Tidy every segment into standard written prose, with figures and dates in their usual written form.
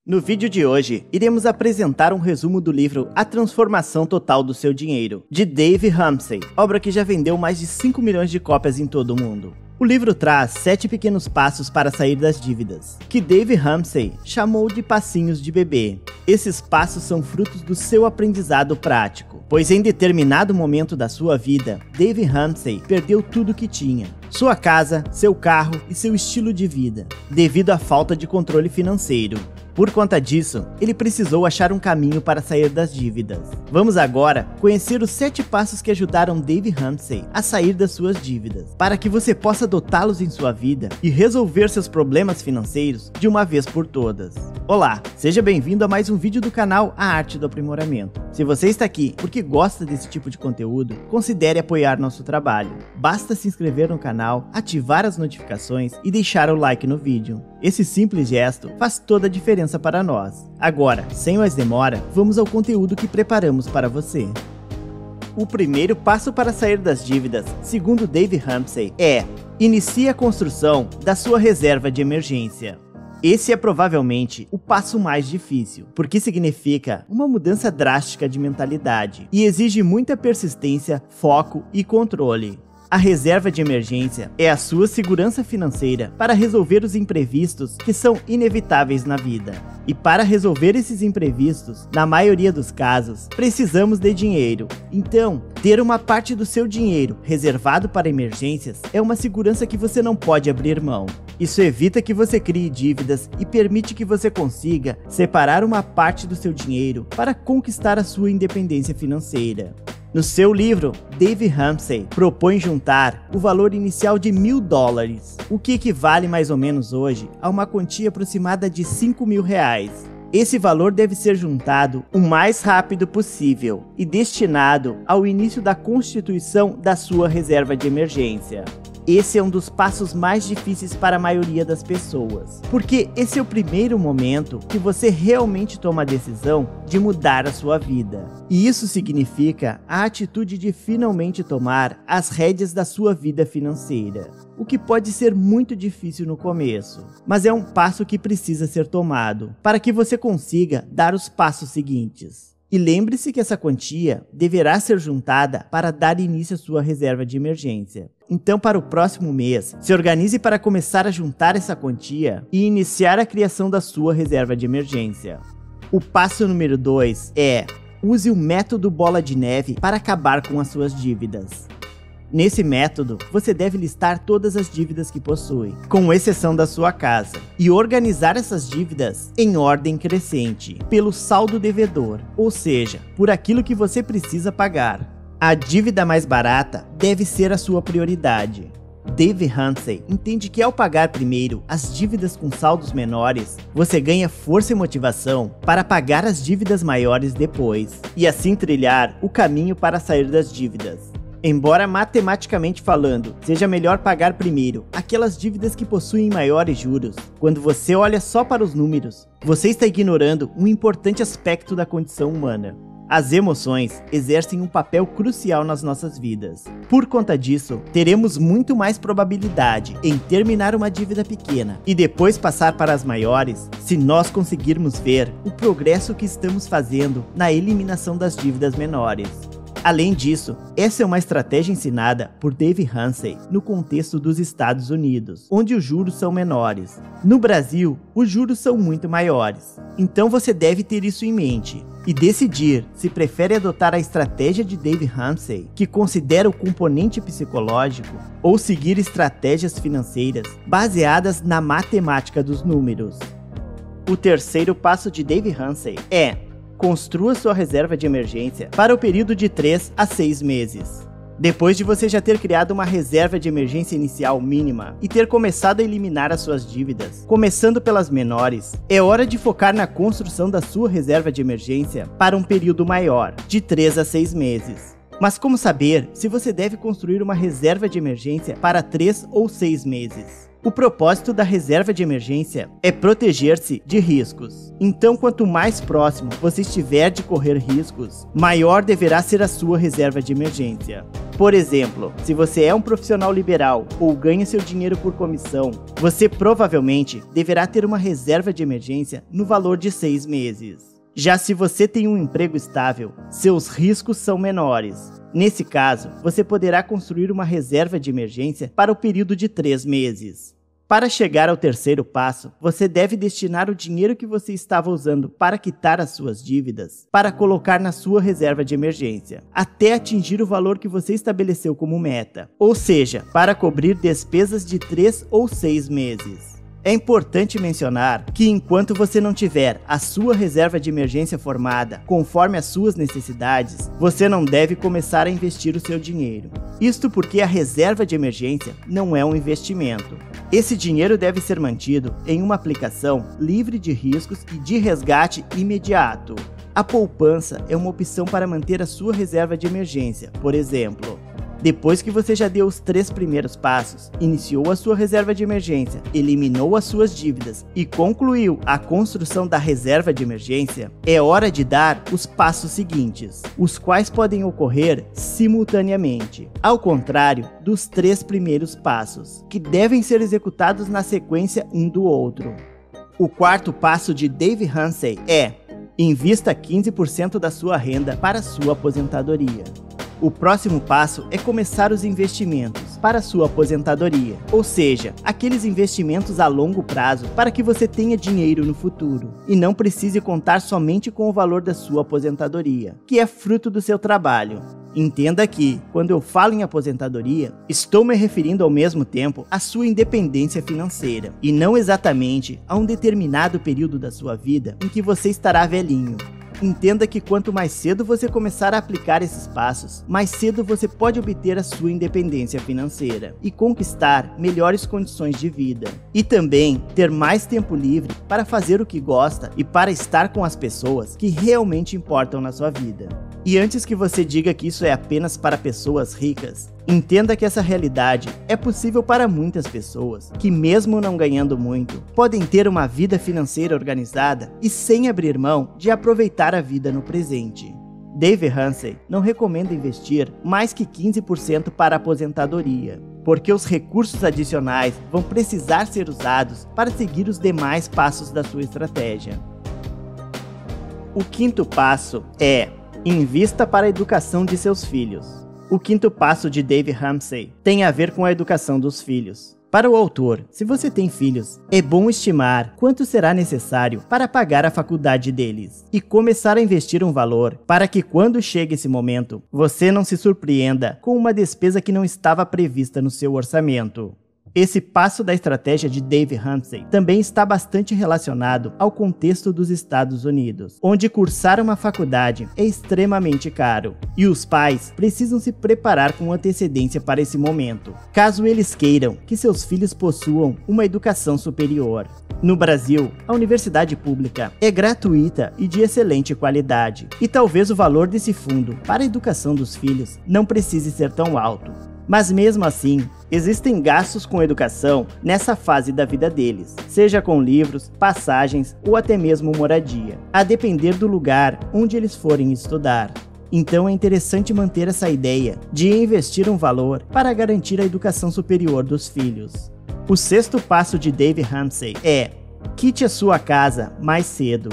No vídeo de hoje, iremos apresentar um resumo do livro A Transformação Total do Seu Dinheiro, de Dave Ramsey, obra que já vendeu mais de 5 milhões de cópias em todo o mundo. O livro traz 7 pequenos passos para sair das dívidas, que Dave Ramsey chamou de passinhos de bebê. Esses passos são frutos do seu aprendizado prático, pois em determinado momento da sua vida, Dave Ramsey perdeu tudo que tinha: sua casa, seu carro e seu estilo de vida, devido à falta de controle financeiro. Por conta disso, ele precisou achar um caminho para sair das dívidas. Vamos agora conhecer os 7 passos que ajudaram Dave Ramsey a sair das suas dívidas, para que você possa adotá-los em sua vida e resolver seus problemas financeiros de uma vez por todas. Olá, seja bem-vindo a mais um vídeo do canal A Arte do Aprimoramento. Se você está aqui porque gosta desse tipo de conteúdo, considere apoiar nosso trabalho. Basta se inscrever no canal, ativar as notificações e deixar o like no vídeo. Esse simples gesto faz toda a diferença para nós. Agora, sem mais demora, vamos ao conteúdo que preparamos para você. O primeiro passo para sair das dívidas, segundo Dave Ramsey, é: inicie a construção da sua reserva de emergência. Esse é provavelmente o passo mais difícil, porque significa uma mudança drástica de mentalidade e exige muita persistência, foco e controle. A reserva de emergência é a sua segurança financeira para resolver os imprevistos que são inevitáveis na vida. E para resolver esses imprevistos, na maioria dos casos, precisamos de dinheiro. Então, ter uma parte do seu dinheiro reservado para emergências é uma segurança que você não pode abrir mão. Isso evita que você crie dívidas e permite que você consiga separar uma parte do seu dinheiro para conquistar a sua independência financeira. No seu livro, Dave Ramsey propõe juntar o valor inicial de $1.000, o que equivale mais ou menos hoje a uma quantia aproximada de R$5.000. Esse valor deve ser juntado o mais rápido possível e destinado ao início da constituição da sua reserva de emergência. Esse é um dos passos mais difíceis para a maioria das pessoas, porque esse é o primeiro momento que você realmente toma a decisão de mudar a sua vida. E isso significa a atitude de finalmente tomar as rédeas da sua vida financeira, o que pode ser muito difícil no começo, mas é um passo que precisa ser tomado para que você consiga dar os passos seguintes. E lembre-se que essa quantia deverá ser juntada para dar início à sua reserva de emergência. Então, para o próximo mês, se organize para começar a juntar essa quantia e iniciar a criação da sua reserva de emergência. O passo número 2 é: use o método bola de neve para acabar com as suas dívidas. Nesse método, você deve listar todas as dívidas que possui, com exceção da sua casa, e organizar essas dívidas em ordem crescente, pelo saldo devedor, ou seja, por aquilo que você precisa pagar. A dívida mais barata deve ser a sua prioridade. Dave Ramsey entende que ao pagar primeiro as dívidas com saldos menores, você ganha força e motivação para pagar as dívidas maiores depois, e assim trilhar o caminho para sair das dívidas. Embora matematicamente falando, seja melhor pagar primeiro aquelas dívidas que possuem maiores juros, quando você olha só para os números, você está ignorando um importante aspecto da condição humana. As emoções exercem um papel crucial nas nossas vidas. Por conta disso, teremos muito mais probabilidade em terminar uma dívida pequena e depois passar para as maiores, se nós conseguirmos ver o progresso que estamos fazendo na eliminação das dívidas menores. Além disso, essa é uma estratégia ensinada por Dave Ramsey no contexto dos Estados Unidos, onde os juros são menores. No Brasil, os juros são muito maiores. Então você deve ter isso em mente e decidir se prefere adotar a estratégia de Dave Ramsey, que considera o componente psicológico, ou seguir estratégias financeiras baseadas na matemática dos números. O terceiro passo de Dave Ramsey é: construa sua reserva de emergência para o período de 3 a 6 meses. Depois de você já ter criado uma reserva de emergência inicial mínima e ter começado a eliminar as suas dívidas, começando pelas menores, é hora de focar na construção da sua reserva de emergência para um período maior, de 3 a 6 meses. Mas como saber se você deve construir uma reserva de emergência para 3 ou 6 meses? O propósito da reserva de emergência é proteger-se de riscos. Então, quanto mais próximo você estiver de correr riscos, maior deverá ser a sua reserva de emergência. Por exemplo, se você é um profissional liberal ou ganha seu dinheiro por comissão, você provavelmente deverá ter uma reserva de emergência no valor de 6 meses. Já se você tem um emprego estável, seus riscos são menores. Nesse caso, você poderá construir uma reserva de emergência para o período de 3 meses. Para chegar ao terceiro passo, você deve destinar o dinheiro que você estava usando para quitar as suas dívidas para colocar na sua reserva de emergência, até atingir o valor que você estabeleceu como meta, ou seja, para cobrir despesas de 3 ou 6 meses. É importante mencionar que enquanto você não tiver a sua reserva de emergência formada conforme as suas necessidades, você não deve começar a investir o seu dinheiro. Isto porque a reserva de emergência não é um investimento. Esse dinheiro deve ser mantido em uma aplicação livre de riscos e de resgate imediato. A poupança é uma opção para manter a sua reserva de emergência, por exemplo. Depois que você já deu os 3 primeiros passos, iniciou a sua reserva de emergência, eliminou as suas dívidas e concluiu a construção da reserva de emergência, é hora de dar os passos seguintes, os quais podem ocorrer simultaneamente, ao contrário dos 3 primeiros passos, que devem ser executados na sequência um do outro. O quarto passo de Dave Ramsey é: invista 15% da sua renda para a sua aposentadoria. O próximo passo é começar os investimentos para sua aposentadoria, ou seja, aqueles investimentos a longo prazo para que você tenha dinheiro no futuro e não precise contar somente com o valor da sua aposentadoria, que é fruto do seu trabalho. Entenda que, quando eu falo em aposentadoria, estou me referindo ao mesmo tempo à sua independência financeira, e não exatamente a um determinado período da sua vida em que você estará velhinho. Entenda que quanto mais cedo você começar a aplicar esses passos, mais cedo você pode obter a sua independência financeira e conquistar melhores condições de vida. E também ter mais tempo livre para fazer o que gosta e para estar com as pessoas que realmente importam na sua vida. E antes que você diga que isso é apenas para pessoas ricas, entenda que essa realidade é possível para muitas pessoas que, mesmo não ganhando muito, podem ter uma vida financeira organizada e sem abrir mão de aproveitar a vida no presente. Dave Ramsey não recomenda investir mais que 15% para a aposentadoria, porque os recursos adicionais vão precisar ser usados para seguir os demais passos da sua estratégia. O quinto passo é: invista para a educação de seus filhos. O quinto passo de Dave Ramsey tem a ver com a educação dos filhos. Para o autor, se você tem filhos, é bom estimar quanto será necessário para pagar a faculdade deles e começar a investir um valor para que, quando chegue esse momento, você não se surpreenda com uma despesa que não estava prevista no seu orçamento. Esse passo da estratégia de Dave Ramsey também está bastante relacionado ao contexto dos Estados Unidos, onde cursar uma faculdade é extremamente caro, e os pais precisam se preparar com antecedência para esse momento, caso eles queiram que seus filhos possuam uma educação superior. No Brasil, a universidade pública é gratuita e de excelente qualidade, e talvez o valor desse fundo para a educação dos filhos não precise ser tão alto. Mas mesmo assim, existem gastos com educação nessa fase da vida deles, seja com livros, passagens ou até mesmo moradia, a depender do lugar onde eles forem estudar. Então é interessante manter essa ideia de investir um valor para garantir a educação superior dos filhos. O sexto passo de Dave Ramsey é: quite a sua casa mais cedo.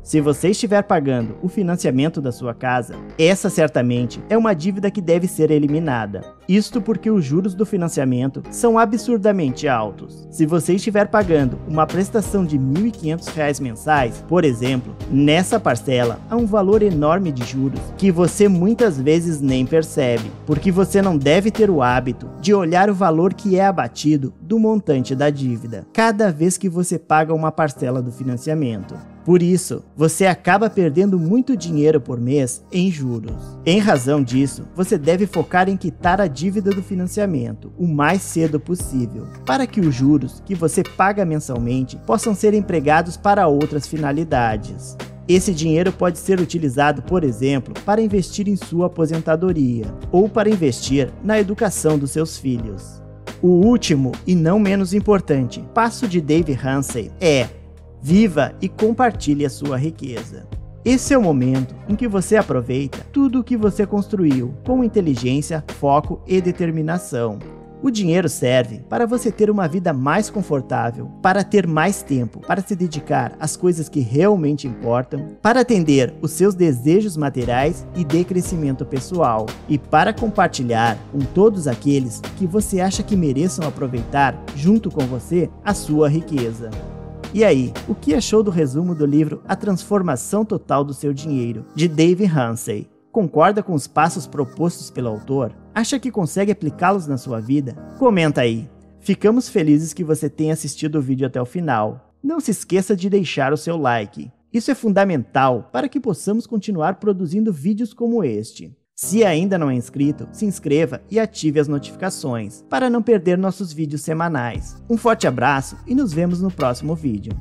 Se você estiver pagando o financiamento da sua casa, essa certamente é uma dívida que deve ser eliminada. Isto porque os juros do financiamento são absurdamente altos. Se você estiver pagando uma prestação de R$ 1.500 mensais, por exemplo, nessa parcela há um valor enorme de juros que você muitas vezes nem percebe, porque você não deve ter o hábito de olhar o valor que é abatido do montante da dívida, cada vez que você paga uma parcela do financiamento. Por isso, você acaba perdendo muito dinheiro por mês em juros. Em razão disso, você deve focar em quitar a dívida do financiamento o mais cedo possível, para que os juros que você paga mensalmente possam ser empregados para outras finalidades. Esse dinheiro pode ser utilizado, por exemplo, para investir em sua aposentadoria ou para investir na educação dos seus filhos. O último e não menos importante passo de Dave Ramsey é: viva e compartilhe a sua riqueza. Esse é o momento em que você aproveita tudo o que você construiu com inteligência, foco e determinação. O dinheiro serve para você ter uma vida mais confortável, para ter mais tempo, para se dedicar às coisas que realmente importam, para atender os seus desejos materiais e de crescimento pessoal, e para compartilhar com todos aqueles que você acha que mereçam aproveitar, junto com você, a sua riqueza. E aí, o que achou do resumo do livro A Transformação Total do Seu Dinheiro, de Dave Ramsey? Concorda com os passos propostos pelo autor? Acha que consegue aplicá-los na sua vida? Comenta aí. Ficamos felizes que você tenha assistido o vídeo até o final. Não se esqueça de deixar o seu like. Isso é fundamental para que possamos continuar produzindo vídeos como este. Se ainda não é inscrito, se inscreva e ative as notificações para não perder nossos vídeos semanais. Um forte abraço e nos vemos no próximo vídeo.